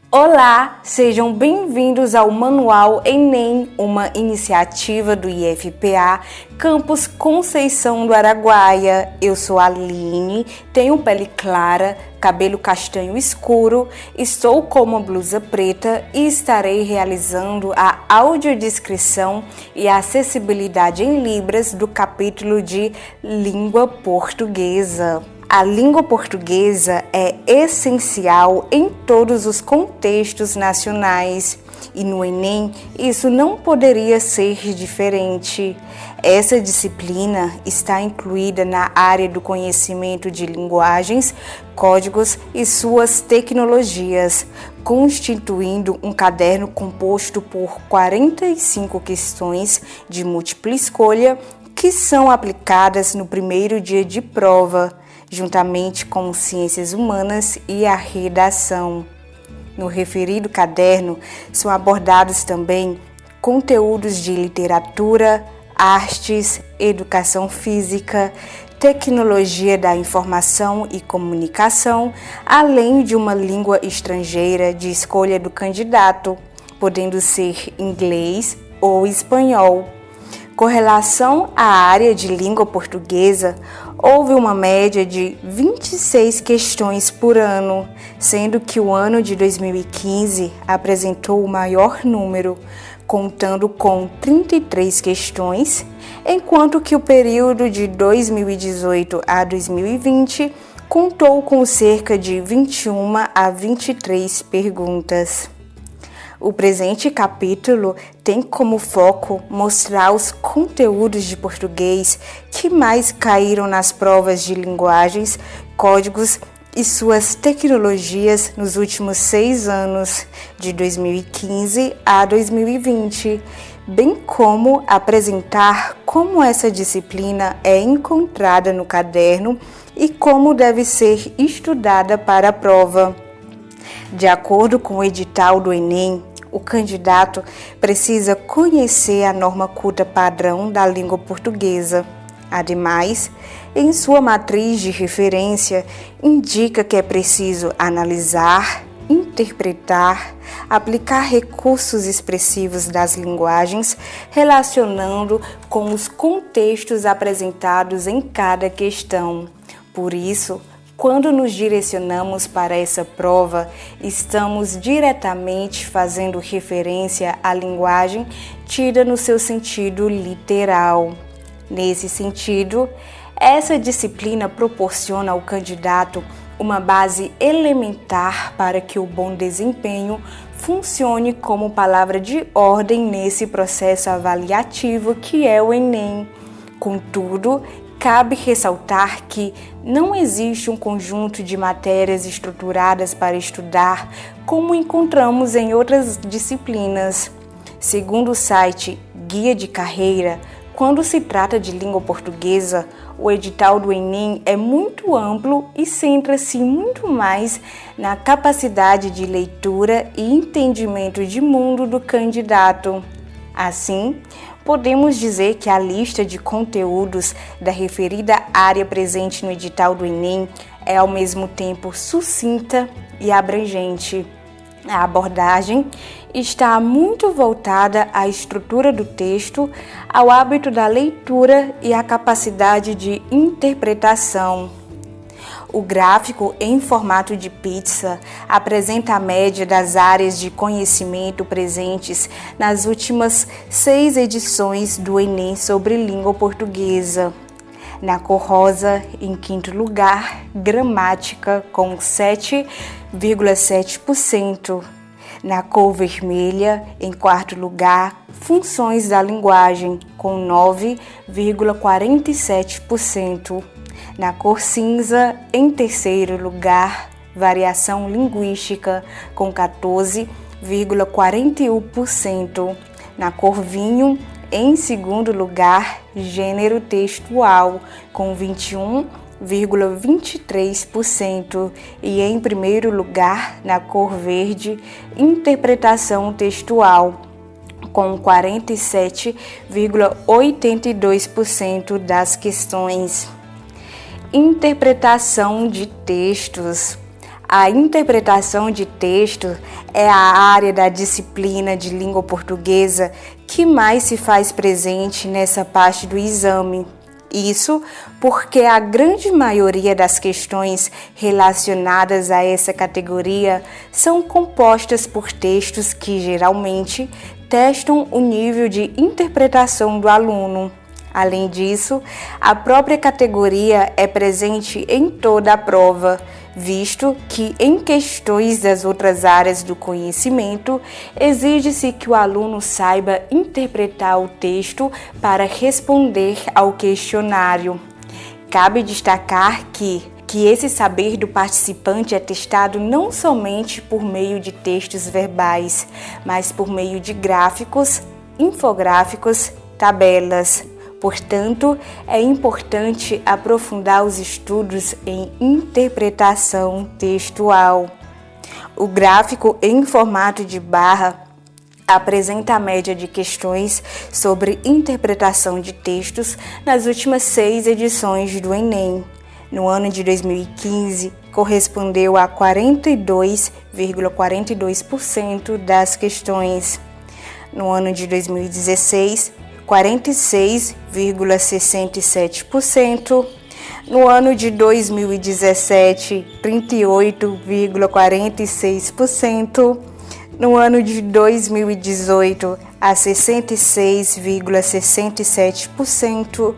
Olá, sejam bem-vindos ao Manual Enem, uma iniciativa do IFPA, Campus Conceição do Araguaia. Eu sou a Aline, tenho pele clara, cabelo castanho escuro, estou com uma blusa preta e estarei realizando a audiodescrição e a acessibilidade em Libras do capítulo de Língua Portuguesa. A língua portuguesa é essencial em todos os contextos nacionais e no Enem isso não poderia ser diferente. Essa disciplina está incluída na área do conhecimento de linguagens, códigos e suas tecnologias, constituindo um caderno composto por 45 questões de múltipla escolha que são aplicadas no primeiro dia de prova, juntamente com ciências humanas e a redação. No referido caderno são abordados também conteúdos de literatura, artes, educação física, tecnologia da informação e comunicação, além de uma língua estrangeira de escolha do candidato, podendo ser inglês ou espanhol. Com relação à área de língua portuguesa, houve uma média de 26 questões por ano, sendo que o ano de 2015 apresentou o maior número, contando com 33 questões, enquanto que o período de 2018 a 2020 contou com cerca de 21 a 23 perguntas. O presente capítulo tem como foco mostrar os conteúdos de português que mais caíram nas provas de linguagens, códigos e suas tecnologias nos últimos 6 anos, de 2015 a 2020, bem como apresentar como essa disciplina é encontrada no caderno e como deve ser estudada para a prova. De acordo com o edital do Enem, o candidato precisa conhecer a norma culta padrão da língua portuguesa. Ademais, em sua matriz de referência, indica que é preciso analisar, interpretar, aplicar recursos expressivos das linguagens, relacionando com os contextos apresentados em cada questão. Por isso, quando nos direcionamos para essa prova, estamos diretamente fazendo referência à linguagem tida no seu sentido literal. Nesse sentido, essa disciplina proporciona ao candidato uma base elementar para que o bom desempenho funcione como palavra de ordem nesse processo avaliativo que é o Enem. Contudo, cabe ressaltar que não existe um conjunto de matérias estruturadas para estudar como encontramos em outras disciplinas. Segundo o site Guia de Carreira, quando se trata de língua portuguesa, o edital do Enem é muito amplo e centra-se muito mais na capacidade de leitura e entendimento de mundo do candidato. Assim, podemos dizer que a lista de conteúdos da referida área presente no edital do Enem é ao mesmo tempo sucinta e abrangente. A abordagem está muito voltada à estrutura do texto, ao hábito da leitura e à capacidade de interpretação. O gráfico em formato de pizza apresenta a média das áreas de conhecimento presentes nas últimas 6 edições do Enem sobre língua portuguesa. Na cor rosa, em quinto lugar, gramática com 7,7%. Na cor vermelha, em quarto lugar, funções da linguagem com 9,47%. Na cor cinza, em terceiro lugar, variação linguística com 14,41%. Na cor vinho, em segundo lugar, gênero textual com 21,23%. E em primeiro lugar, na cor verde, interpretação textual com 47,82% das questões. Interpretação de textos. A interpretação de texto é a área da disciplina de língua portuguesa que mais se faz presente nessa parte do exame. Isso porque a grande maioria das questões relacionadas a essa categoria são compostas por textos que geralmente testam o nível de interpretação do aluno. Além disso, a própria categoria é presente em toda a prova, visto que em questões das outras áreas do conhecimento, exige-se que o aluno saiba interpretar o texto para responder ao questionário. Cabe destacar que esse saber do participante é testado não somente por meio de textos verbais, mas por meio de gráficos, infográficos, tabelas. Portanto, é importante aprofundar os estudos em interpretação textual. O gráfico em formato de barra apresenta a média de questões sobre interpretação de textos nas últimas 6 edições do Enem. No ano de 2015, correspondeu a 42,42% das questões. No ano de 2016, 46,67%, no ano de 2017, 38,46%, no ano de 2018, a 66,67%,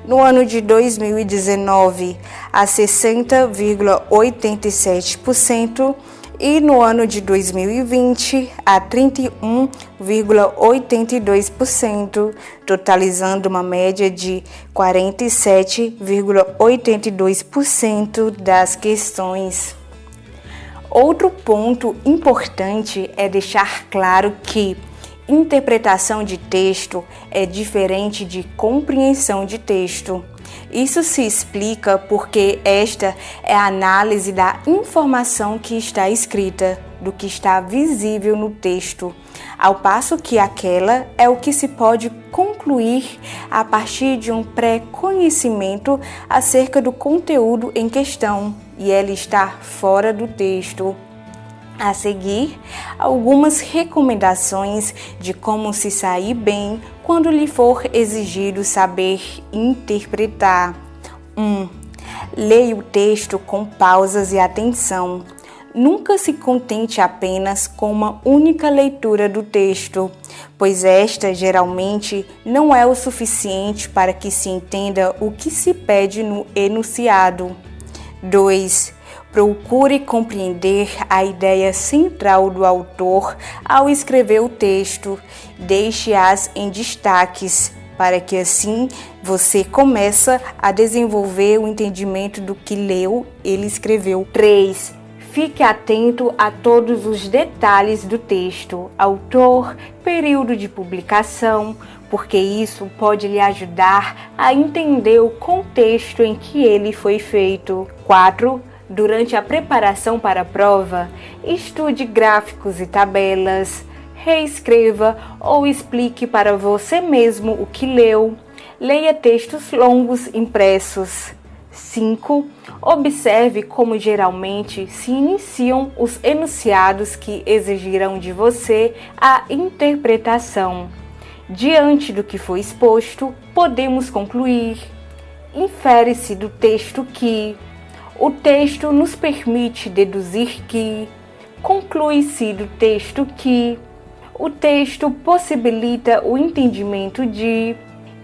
no ano de 2019, a 60,87%, e no ano de 2020 a 31,82%, totalizando uma média de 47,82% das questões. Outro ponto importante é deixar claro que interpretação de texto é diferente de compreensão de texto. Isso se explica porque esta é a análise da informação que está escrita, do que está visível no texto, ao passo que aquela é o que se pode concluir a partir de um pré-conhecimento acerca do conteúdo em questão, e ela está fora do texto. A seguir, algumas recomendações de como se sair bem quando lhe for exigido saber interpretar. 1. Leia o texto com pausas e atenção. Nunca se contente apenas com uma única leitura do texto, pois esta geralmente não é o suficiente para que se entenda o que se pede no enunciado. 2. Procure compreender a ideia central do autor ao escrever o texto. Deixe-as em destaques, para que assim você começa a desenvolver o entendimento do que leu, ele escreveu. 3. Fique atento a todos os detalhes do texto, autor, período de publicação, porque isso pode lhe ajudar a entender o contexto em que ele foi feito. 4. Durante a preparação para a prova, estude gráficos e tabelas, reescreva ou explique para você mesmo o que leu, leia textos longos impressos. 5. Observe como geralmente se iniciam os enunciados que exigirão de você a interpretação. Diante do que foi exposto, podemos concluir: infere-se do texto que, o texto nos permite deduzir que, conclui-se do texto que, o texto possibilita o entendimento de.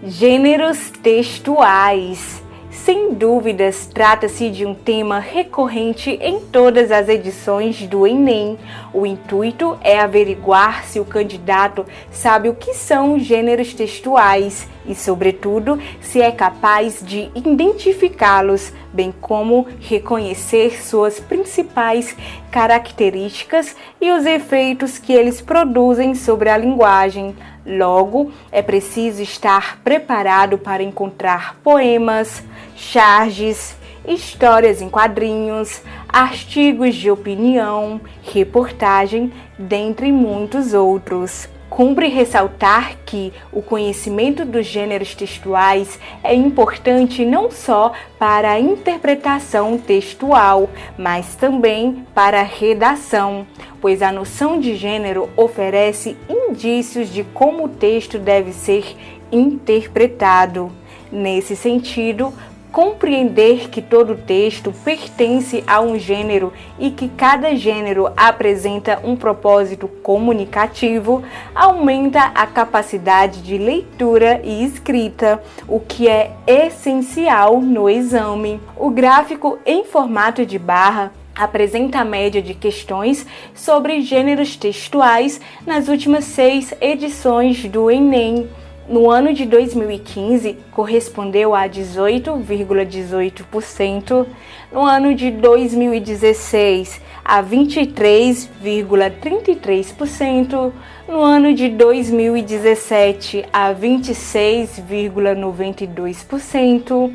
Gêneros textuais. Sem dúvidas, trata-se de um tema recorrente em todas as edições do Enem. O intuito é averiguar se o candidato sabe o que são gêneros textuais e, sobretudo, se é capaz de identificá-los, bem como reconhecer suas principais características e os efeitos que eles produzem sobre a linguagem. Logo, é preciso estar preparado para encontrar poemas, charges, histórias em quadrinhos, artigos de opinião, reportagem, dentre muitos outros. Cumpre ressaltar que o conhecimento dos gêneros textuais é importante não só para a interpretação textual, mas também para a redação, pois a noção de gênero oferece indícios de como o texto deve ser interpretado. Nesse sentido, compreender que todo texto pertence a um gênero e que cada gênero apresenta um propósito comunicativo aumenta a capacidade de leitura e escrita, o que é essencial no exame. O gráfico em formato de barra apresenta a média de questões sobre gêneros textuais nas últimas 6 edições do Enem. No ano de 2015, correspondeu a 18,18%, no ano de 2016, a 23,33%, no ano de 2017, a 26,92%,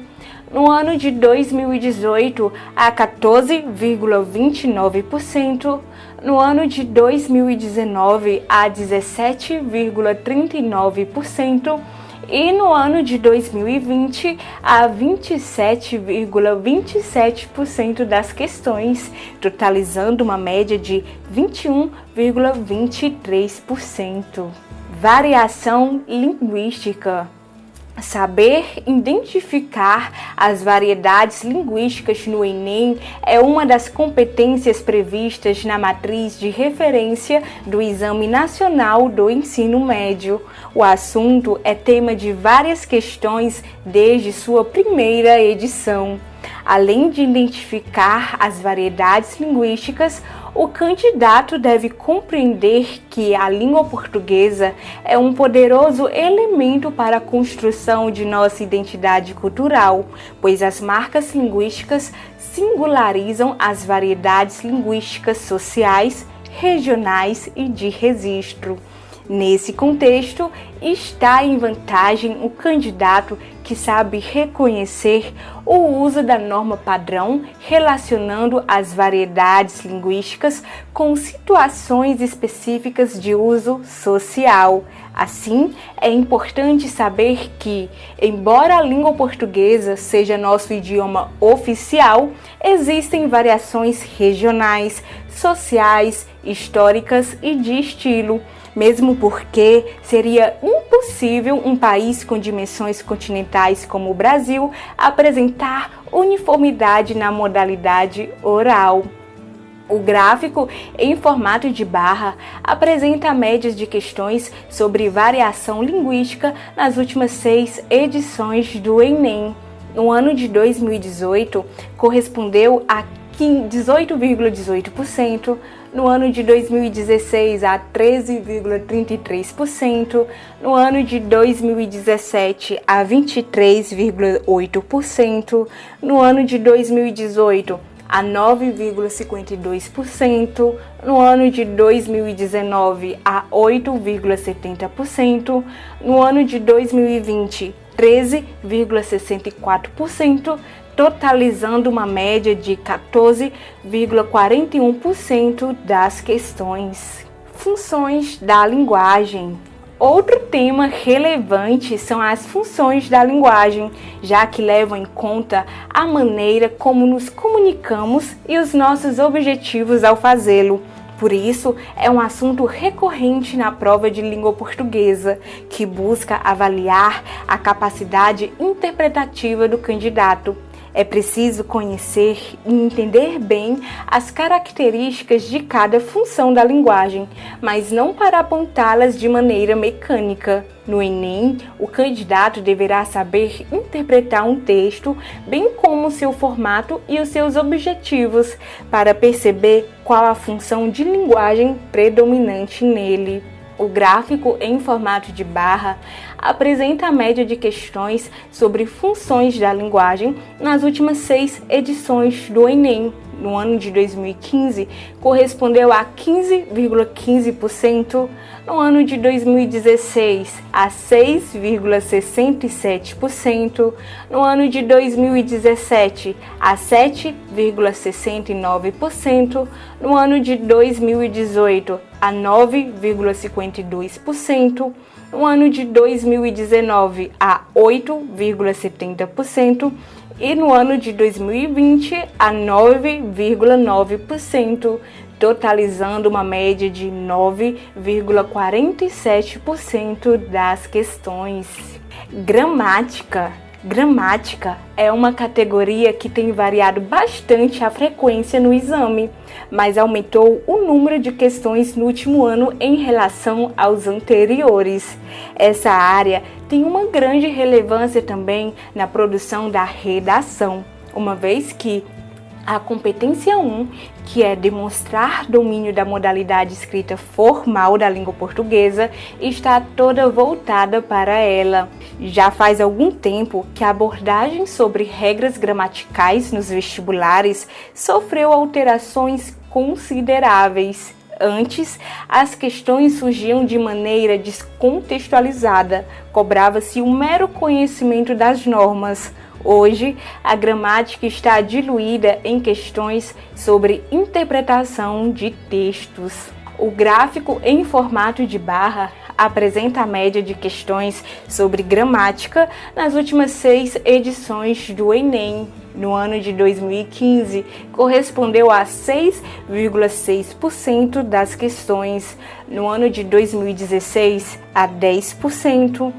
no ano de 2018, a 14,29%, no ano de 2019, a 17,39% e no ano de 2020, a 27,27% das questões, totalizando uma média de 21,23%. Variação linguística. Saber identificar as variedades linguísticas no Enem é uma das competências previstas na matriz de referência do Exame Nacional do Ensino Médio. O assunto é tema de várias questões desde sua primeira edição. Além de identificar as variedades linguísticas, o candidato deve compreender que a língua portuguesa é um poderoso elemento para a construção de nossa identidade cultural, pois as marcas linguísticas singularizam as variedades linguísticas sociais, regionais e de registro. Nesse contexto, está em vantagem o candidato que sabe reconhecer o uso da norma padrão relacionando as variedades linguísticas com situações específicas de uso social. Assim, é importante saber que, embora a língua portuguesa seja nosso idioma oficial, existem variações regionais, sociais, históricas e de estilo, mesmo porque seria impossível um país com dimensões continentais como o Brasil apresentar uniformidade na modalidade oral. O gráfico, em formato de barra, apresenta médias de questões sobre variação linguística nas últimas 6 edições do Enem. No ano de 2018, correspondeu a 18,18%, no ano de 2016 a 13,33%, no ano de 2017 a 23,8%, no ano de 2018 a 9,52%, no ano de 2019 a 8,70%, no ano de 2020 13,64%, totalizando uma média de 14,41% das questões. Funções da linguagem. Outro tema relevante são as funções da linguagem, já que levam em conta a maneira como nos comunicamos e os nossos objetivos ao fazê-lo. Por isso, é um assunto recorrente na prova de língua portuguesa, que busca avaliar a capacidade interpretativa do candidato. É preciso conhecer e entender bem as características de cada função da linguagem, mas não para apontá-las de maneira mecânica. No Enem, o candidato deverá saber interpretar um texto, bem como seu formato e os seus objetivos, para perceber qual a função de linguagem predominante nele. O gráfico, em formato de barra, apresenta a média de questões sobre funções da linguagem nas últimas 6 edições do Enem. no ano de 2015 correspondeu a 15,15%, no ano de 2016 a 6,67%, no ano de 2017 a 7,69%, no ano de 2018 a 9,52%, no ano de 2019 a 8,70% e no ano de 2020 a 9,9%, totalizando uma média de 9,47% das questões. Gramática é uma categoria que tem variado bastante a frequência no exame, mas aumentou o número de questões no último ano em relação aos anteriores. Essa área tem uma grande relevância também na produção da redação, uma vez que a competência 1, que é demonstrar domínio da modalidade escrita formal da língua portuguesa, está toda voltada para ela. Já faz algum tempo que a abordagem sobre regras gramaticais nos vestibulares sofreu alterações consideráveis. Antes, as questões surgiam de maneira descontextualizada, cobrava-se um mero conhecimento das normas. Hoje, a gramática está diluída em questões sobre interpretação de textos. O gráfico em formato de barra apresenta a média de questões sobre gramática nas últimas 6 edições do Enem. No ano de 2015, correspondeu a 6,6% das questões. No ano de 2016, a 10%.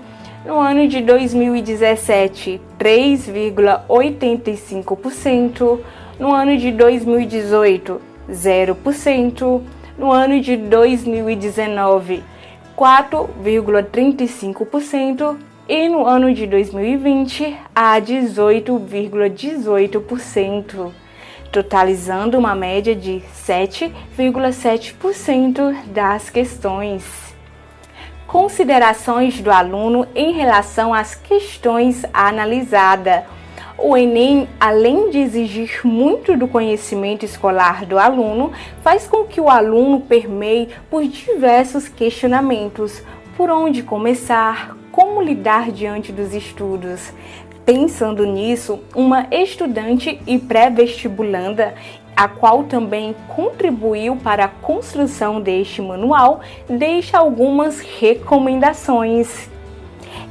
No ano de 2017, 3,85%. No ano de 2018, 0%. No ano de 2019, 4,35%. E no ano de 2020, a 18,18%, totalizando uma média de 7,7% das questões. Considerações do aluno em relação às questões analisadas. O Enem, além de exigir muito do conhecimento escolar do aluno, faz com que o aluno permeie por diversos questionamentos. Por onde começar? Como lidar diante dos estudos? Pensando nisso, uma estudante e pré-vestibulanda, a qual também contribuiu para a construção deste manual, deixa algumas recomendações.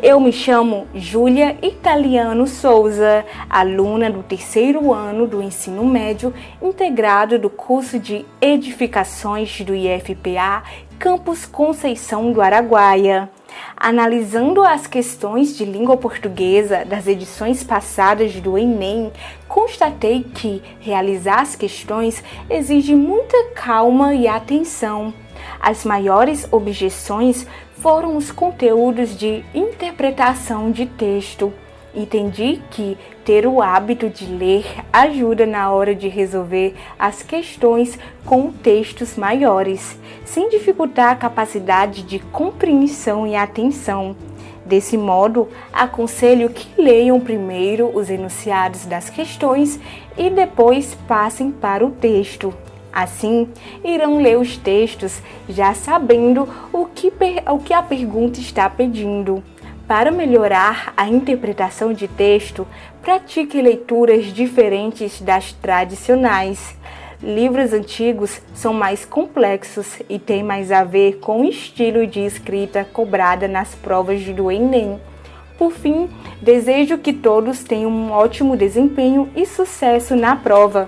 Eu me chamo Júlia Italiano Souza, aluna do 3º ano do ensino médio integrado do curso de Edificações do IFPA, Campus Conceição do Araguaia. Analisando as questões de língua portuguesa das edições passadas do Enem, constatei que realizar as questões exige muita calma e atenção. As maiores objeções foram os conteúdos de interpretação de texto. Entendi que ter o hábito de ler ajuda na hora de resolver as questões com textos maiores, sem dificultar a capacidade de compreensão e atenção. Desse modo, aconselho que leiam primeiro os enunciados das questões e depois passem para o texto. Assim, irão ler os textos já sabendo o que a pergunta está pedindo. Para melhorar a interpretação de texto, pratique leituras diferentes das tradicionais. Livros antigos são mais complexos e têm mais a ver com o estilo de escrita cobrada nas provas do Enem. Por fim, desejo que todos tenham um ótimo desempenho e sucesso na prova.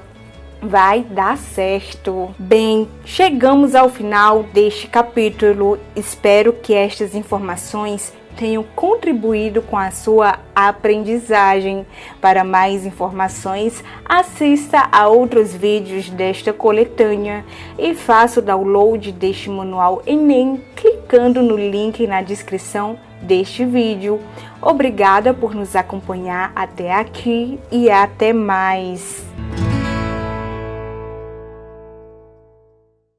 Vai dar certo! Bem, chegamos ao final deste capítulo. Espero que estas informações tenham contribuído com a sua aprendizagem. Para mais informações, assista a outros vídeos desta coletânea e faça o download deste manual Enem clicando no link na descrição deste vídeo. Obrigada por nos acompanhar até aqui e até mais!